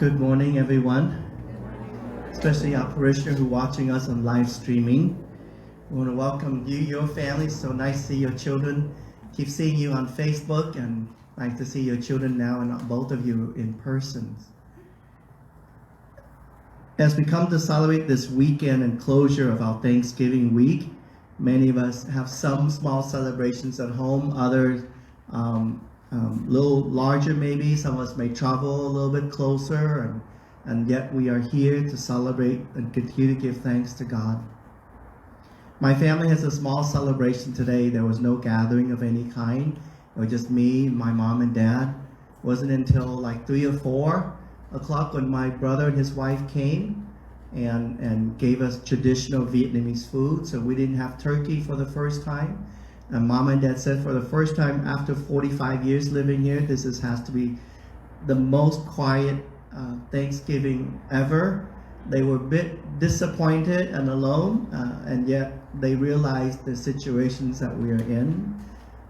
Good morning, everyone, especially our parishioners who are watching us on live streaming. We want to welcome you, your family. So nice to see your children. Keep seeing you on Facebook, and nice to see your children now, and both of you in person. As we come to celebrate this weekend and closure of our Thanksgiving week, many of us have some small celebrations at home, others little larger maybe. Some of us may travel a little bit closer, and yet we are here to celebrate and continue to give thanks to God. My family has a small celebration today. There was no gathering of any kind. It was just me, my mom and dad. It wasn't until like 3 or 4 o'clock when my brother and his wife came and gave us traditional Vietnamese food. So we didn't have turkey for the first time. And Mom and Dad said for the first time after 45 years living here, has to be the most quiet Thanksgiving ever. They were a bit disappointed and alone, and yet they realized the situations that we are in.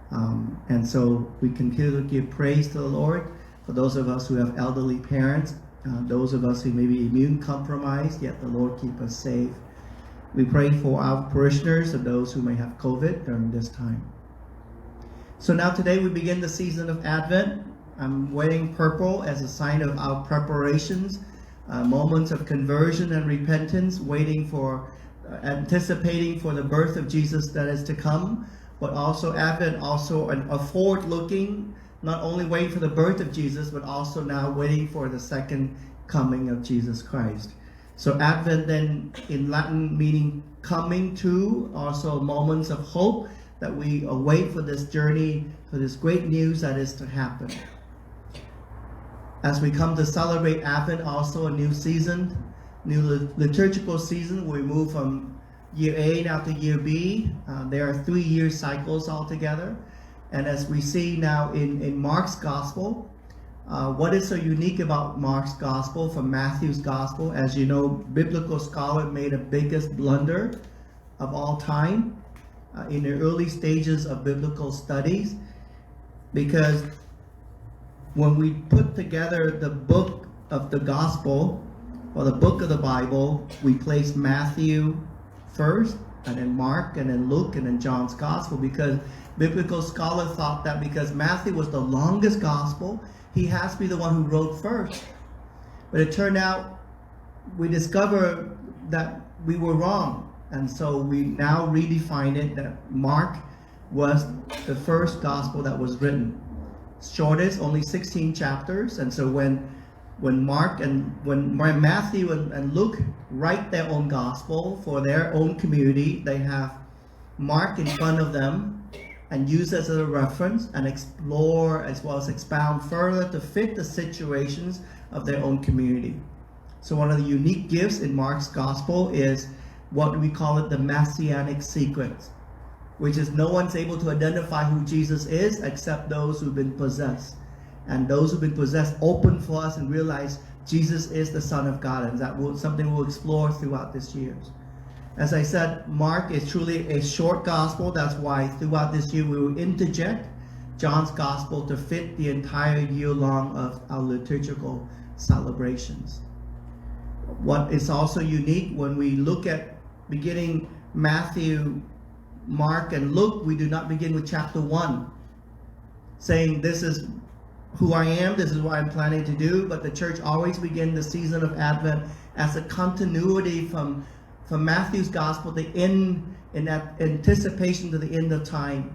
And so we continue to give praise to the Lord for those of us who have elderly parents, those of us who may be immune compromised, yet the Lord keep us safe. We pray for our parishioners and those who may have COVID during this time. So now today we begin the season of Advent. I'm wearing purple as a sign of our preparations, moments of conversion and repentance, anticipating for the birth of Jesus that is to come. But also Advent, also a forward-looking, not only waiting for the birth of Jesus, but also now waiting for the second coming of Jesus Christ. So Advent then in Latin meaning coming to, also moments of hope that we await for this journey, for this great news that is to happen. As we come to celebrate Advent, also a new season, new liturgical season, we move from year A now to year B. There are 3-year cycles altogether. And as we see now in Mark's Gospel, what is so unique about Mark's Gospel from Matthew's Gospel? As you know, biblical scholar made the biggest blunder of all time in the early stages of biblical studies, because when we put together the book of the Gospel, or the book of the Bible, we place Matthew first, and then Mark, and then Luke, and then John's Gospel, because biblical scholars thought that because Matthew was the longest Gospel, he has to be the one who wrote first. But it turned out, we discovered that we were wrong. And so we now redefine it that Mark was the first gospel that was written. Shortest, only 16 chapters. And so when Matthew and Luke write their own gospel for their own community, they have Mark in front of them and use as a reference and explore as well as expound further to fit the situations of their own community. So one of the unique gifts in Mark's Gospel is what we call it, the Messianic sequence, which is no one's able to identify who Jesus is except those who've been possessed. And those who've been possessed open for us and realize Jesus is the Son of God, and that something we'll explore throughout this year. As I said, Mark is truly a short gospel. That's why throughout this year we will interject John's gospel to fit the entire year long of our liturgical celebrations. What is also unique when we look at beginning Matthew, Mark, and Luke, we do not begin with chapter 1, saying this is who I am, this is what I'm planning to do, but the church always begins the season of Advent as a continuity from Matthew's gospel to end in that anticipation to the end of time,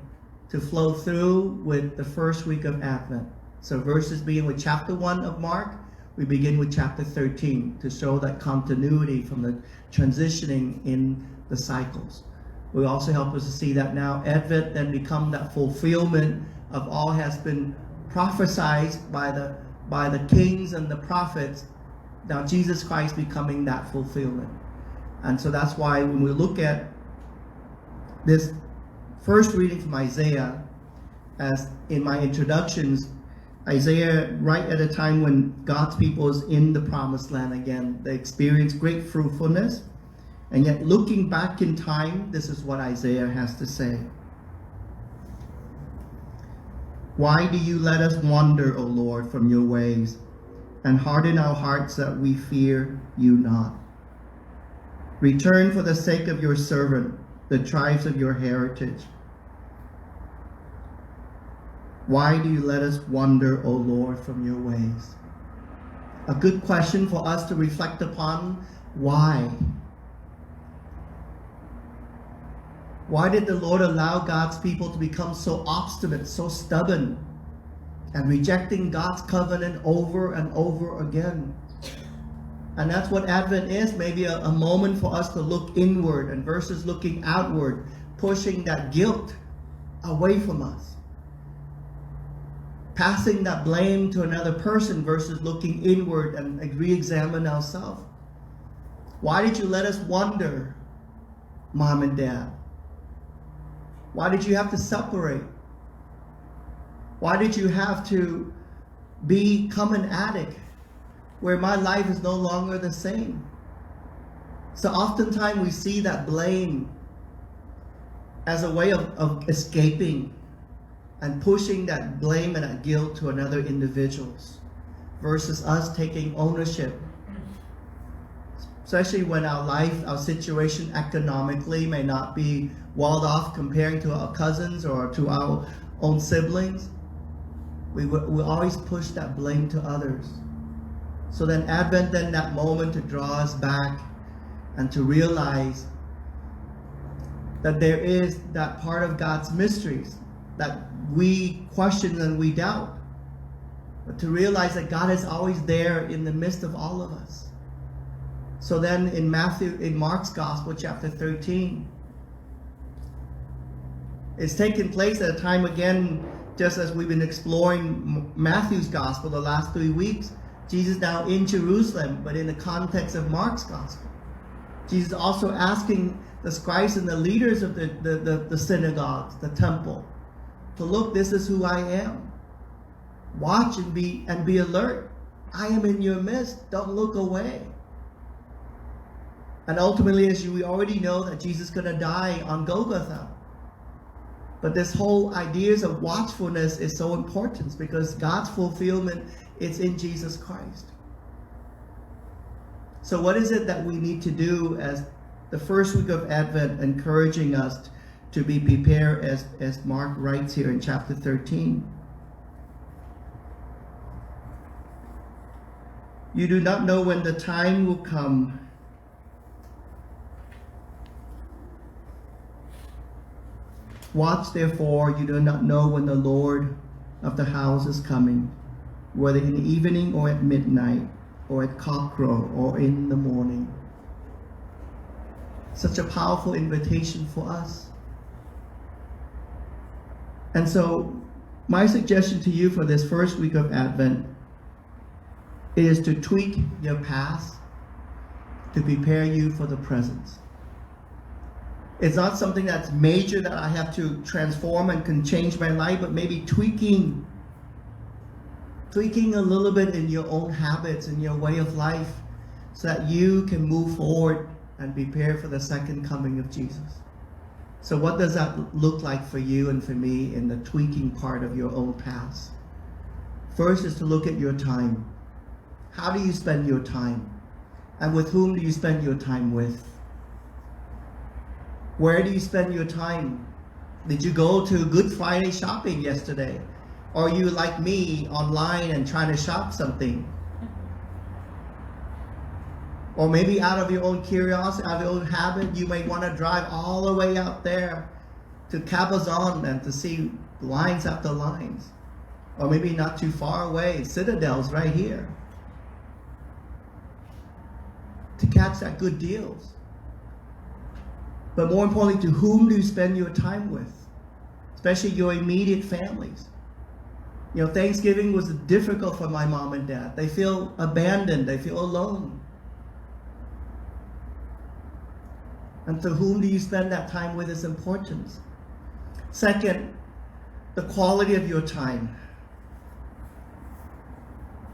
to flow through with the first week of Advent. So verses begin with chapter 1 of Mark, we begin with chapter 13 to show that continuity from the transitioning in the cycles. We also help us to see that now Advent then become that fulfillment of all has been prophesied by the kings and the prophets. Now Jesus Christ becoming that fulfillment. And so that's why when we look at this first reading from Isaiah, as in my introductions, Isaiah, right at a time when God's people is in the promised land again, they experience great fruitfulness. And yet looking back in time, this is what Isaiah has to say. Why do you let us wander, O Lord, from your ways, and harden our hearts that we fear you not. Return for the sake of your servant, the tribes of your heritage. Why do you let us wander, O Lord, from your ways? A good question for us to reflect upon. Why? Why did the Lord allow God's people to become so obstinate, so stubborn, and rejecting God's covenant over and over again? And that's what Advent is, maybe a moment for us to look inward and versus looking outward, pushing that guilt away from us. Passing that blame to another person versus looking inward and re-examine ourselves. Why did you let us wander, Mom and Dad? Why did you have to separate? Why did you have to become an addict where my life is no longer the same? So oftentimes we see that blame as a way of escaping and pushing that blame and that guilt to another individuals versus us taking ownership. Especially when our life, our situation economically may not be walled off comparing to our cousins or to our own siblings. We always push that blame to others. So then Advent, then that moment to draw us back and to realize that there is that part of God's mysteries that we question and we doubt. But to realize that God is always there in the midst of all of us. So then in Mark's Gospel, chapter 13, it's taken place at a time again, just as we've been exploring Matthew's Gospel the last 3 weeks. Jesus now in Jerusalem, but in the context of Mark's Gospel. Jesus also asking the scribes and the leaders of the synagogues, the temple, to look, this is who I am. Watch and be alert. I am in your midst. Don't look away. And ultimately, as we already know, that Jesus is going to die on Golgotha. But this whole ideas of watchfulness is so important because God's fulfillment is in Jesus Christ. So what is it that we need to do as the first week of Advent, encouraging us to be prepared, as Mark writes here in chapter 13? You do not know when the time will come Watch therefore, you do not know when the Lord of the house is coming, whether in the evening or at midnight, or at cockcrow, or in the morning. Such a powerful invitation for us. And so, my suggestion to you for this first week of Advent is to tweak your past to prepare you for the present. It's not something that's major that I have to transform and can change my life, but maybe tweaking a little bit in your own habits, in your way of life, so that you can move forward and prepare for the second coming of Jesus. So what does that look like for you and for me in the tweaking part of your own past? First is to look at your time. How do you spend your time? And with whom do you spend your time with? Where do you spend your time? Did you go to Good Friday shopping yesterday? Or are you like me, online and trying to shop something? Or maybe out of your own curiosity, out of your own habit, you may want to drive all the way out there to Cabazon and to see lines after lines. Or maybe not too far away, Citadel's right here, to catch that good deals. But more importantly, to whom do you spend your time with? Especially your immediate families. You know, Thanksgiving was difficult for my mom and dad. They feel abandoned. They feel alone. And to whom do you spend that time with is important. Second, the quality of your time.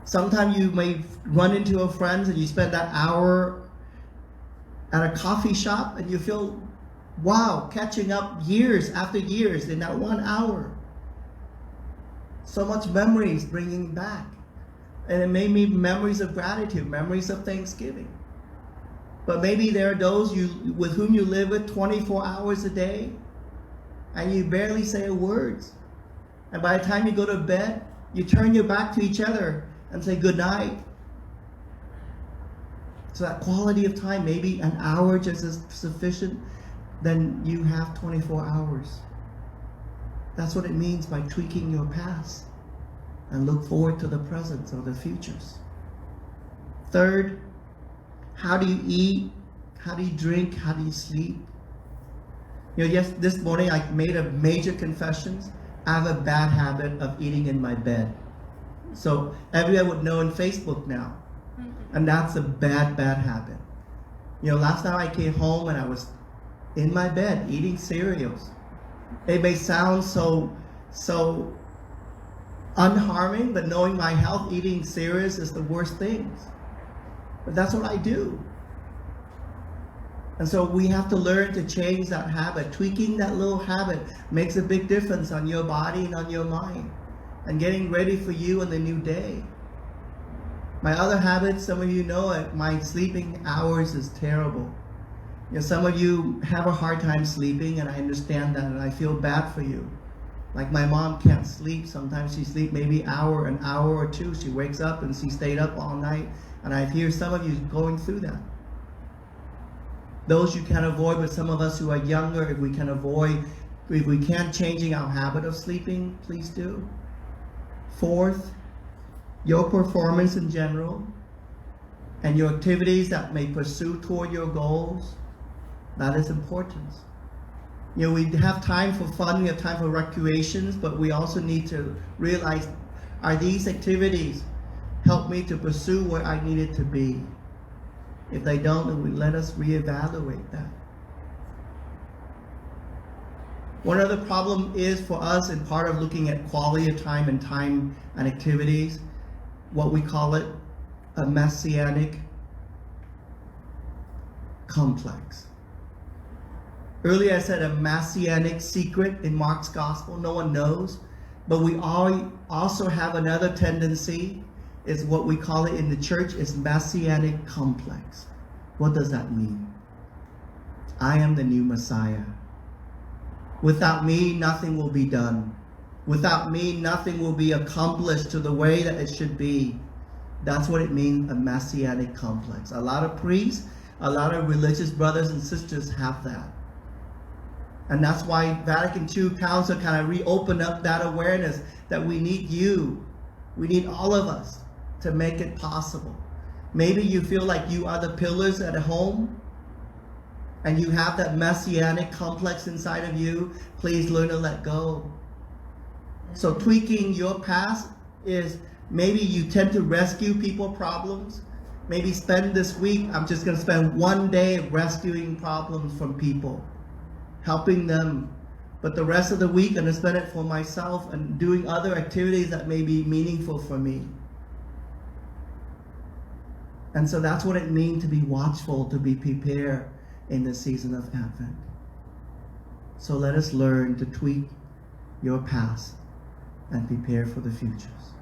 Sometimes you may run into a friend and you spend that hour at a coffee shop and you feel, wow, catching up years after years in that 1 hour. So much memories bringing back. And it may be memories of gratitude, memories of thanksgiving. But maybe there are those with whom you live with 24 hours a day, and you barely say a word. And by the time you go to bed, you turn your back to each other and say good night. So that quality of time, maybe an hour just is sufficient, then you have 24 hours. That's what it means by tweaking your past and look forward to the present or the futures. Third, how do you eat? How do you drink? How do you sleep? Yes, this morning I made a major confession. I have a bad habit of eating in my bed. So everyone would know in Facebook now. And that's a bad habit. Last night I came home and I was in my bed eating cereals. It may sound so unharming, but knowing my health, eating cereals is the worst thing. But that's what I do. And so we have to learn to change that habit. Tweaking that little habit makes a big difference on your body and on your mind. And getting ready for you in the new day. My other habits, some of you know it, my sleeping hours is terrible. Some of you have a hard time sleeping, and I understand that, and I feel bad for you. Like my mom can't sleep. Sometimes she sleeps maybe an hour or two. She wakes up and she stayed up all night. And I hear some of you going through that. Those you can avoid, but some of us who are younger, if we can't changing our habit of sleeping, please do. Fourth, your performance in general and your activities that may pursue toward your goals, that is important. We have time for fun, we have time for recreations, but we also need to realize, are these activities help me to pursue where I need it to be? If they don't, then let us reevaluate that. One other problem is for us, in part of looking at quality of time and activities, what we call it a Messianic complex. Earlier I said a Messianic secret in Mark's gospel, no one knows, but we all also have another tendency, is what we call it in the church, is Messianic complex. What does that mean? I am the new Messiah. Without me, nothing will be done. Without me, nothing will be accomplished to the way that it should be. That's what it means, a Messianic complex. A lot of priests, a lot of religious brothers and sisters have that. And that's why Vatican II Council kind of reopened up that awareness that we need you. We need all of us to make it possible. Maybe you feel like you are the pillars at home and you have that Messianic complex inside of you. Please learn to let go. So tweaking your past is maybe you tend to rescue people problems. Maybe spend this week, I'm just going to spend one day rescuing problems from people, helping them. But the rest of the week, I'm going to spend it for myself and doing other activities that may be meaningful for me. And so that's what it means to be watchful, to be prepared in the season of Advent. So let us learn to tweak your past and prepare for the futures.